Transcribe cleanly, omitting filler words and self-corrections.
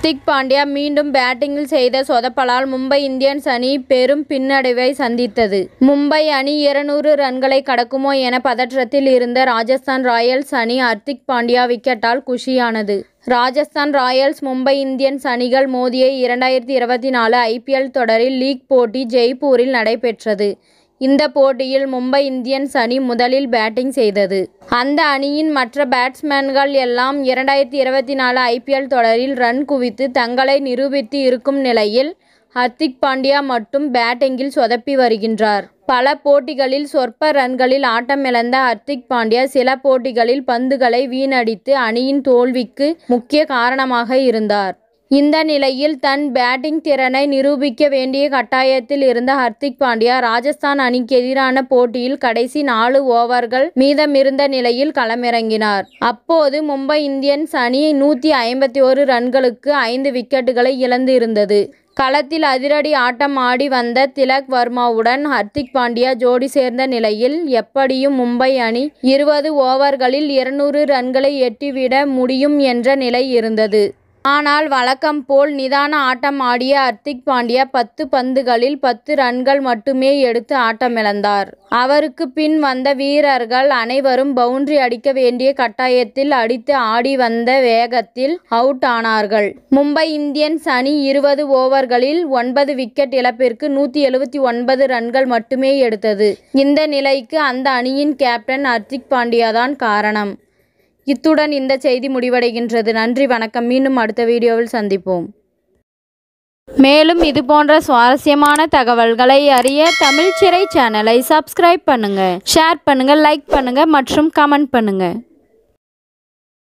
ஹர்திக் பாண்டியா மீண்டும் பேட்டிங்கில் செய்த சொதப்பலால் மும்பை இந்தியன்ஸ் அணி பெரும் பின்னடைவை சந்தித்தது. மும்பை அணி 200 ரன்களை கடக்குமோ என பதற்றத்தில் இருந்த ராஜஸ்தான் ராயல்ஸ் அணி ஹர்திக் பாண்டியா விக்கெட்டால் குஷியானது. ராஜஸ்தான் ராயல்ஸ் மும்பை இந்தியன்ஸ் அணிகள் மோதிய 2024 IPL தொடரில் லீக் போட்டி ஜெய்ப்பூரில் நடைபெற்றது. இந்த போட்டியில் மும்பை இந்தியன்ஸ் அணி முதலில் பேட்டிங் செய்தது. அந்த அணியின் மற்ற பேட்ஸ்மேன்கள் எல்லாம் 2024 IPL தொடரில் ரன் குவித்து தங்களை நிரூபித்து இருக்கும் நிலையில் ஹர்திக் பாண்டியா மட்டும் பேட்டிங்கில் சொதப்பி வருகின்றார். பல போட்டிகளில் சொற்ப ரன்களில் ஆட்டமிழந்த ஹர்திக் பாண்டியா சில போட்டிகளில் பந்துகளை வீணடித்து அணியின் தோல்விக்கு முக்கிய காரணமாக இருந்தார். இந்த நிலையில் தன் பேட்டிங் திறனை நிரூபிக்க வேண்டிய கட்டாயத்தில் இருந்த ஹர்திக் பாண்டியா ராஜஸ்தான் அணிக்கு எதிரான போட்டியில் கடைசி 4 ஓவர்கள் மீதமிருந்த நிலையில் களமிறங்கினார். அப்போது மும்பை இந்தியன்ஸ் அணி 151 ரன்களுக்கு 5 விக்கெட்டுகளை இழந்து இருந்தது. களத்தில் அதிரடி ஆட்டம் ஆடி வந்த திலக் வர்மாவுடன் ஹர்திக் பாண்டியா ஜோடி சேர்ந்த நிலையில் எப்படியும் மும்பை அணி 20 ஓவர்களில் 200 ரன்களை எட்டிவிட முடியும் என்ற நிலை இருந்தது. ஆனால் வழக்கம் போல் நிதான ஆட்டம் ஆடிய ஹர்திக் பாண்டியா 10 பந்துகளில் 10 ரன்கள் மட்டுமே எடுத்து ஆட்டமிழந்தார். அவருக்கு பின் வந்த வீரர்கள் அனைவரும் பவுண்டரி அடிக்க வேண்டிய கட்டாயத்தில் அடித்து ஆடி வந்த வேகத்தில் அவுட் ஆனார்கள். மும்பை இந்தியன்ஸ் அணி 20 ஓவர்களில் 9 விக்கெட் இழப்பிற்கு 179 ரன்கள் மட்டுமே எடுத்தது. இந்த நிலைக்கு அந்த அணியின் கேப்டன் ஹர்திக் பாண்டியா தான் காரணம். இத்துடன் இந்த செய்தி முடிவடைகின்றது. நன்றி, வணக்கம். மீண்டும் அடுத்த வீடியோவில் சந்திப்போம். மேலும் இதுபோன்ற சுவாரஸ்யமான தகவல்களை அறிய தமிழ் சிறை சேனலை சப்ஸ்கிரைப் பண்ணுங்க, ஷேர் பண்ணுங்க, லைக் பண்ணுங்க மற்றும் கமெண்ட் பண்ணுங்க.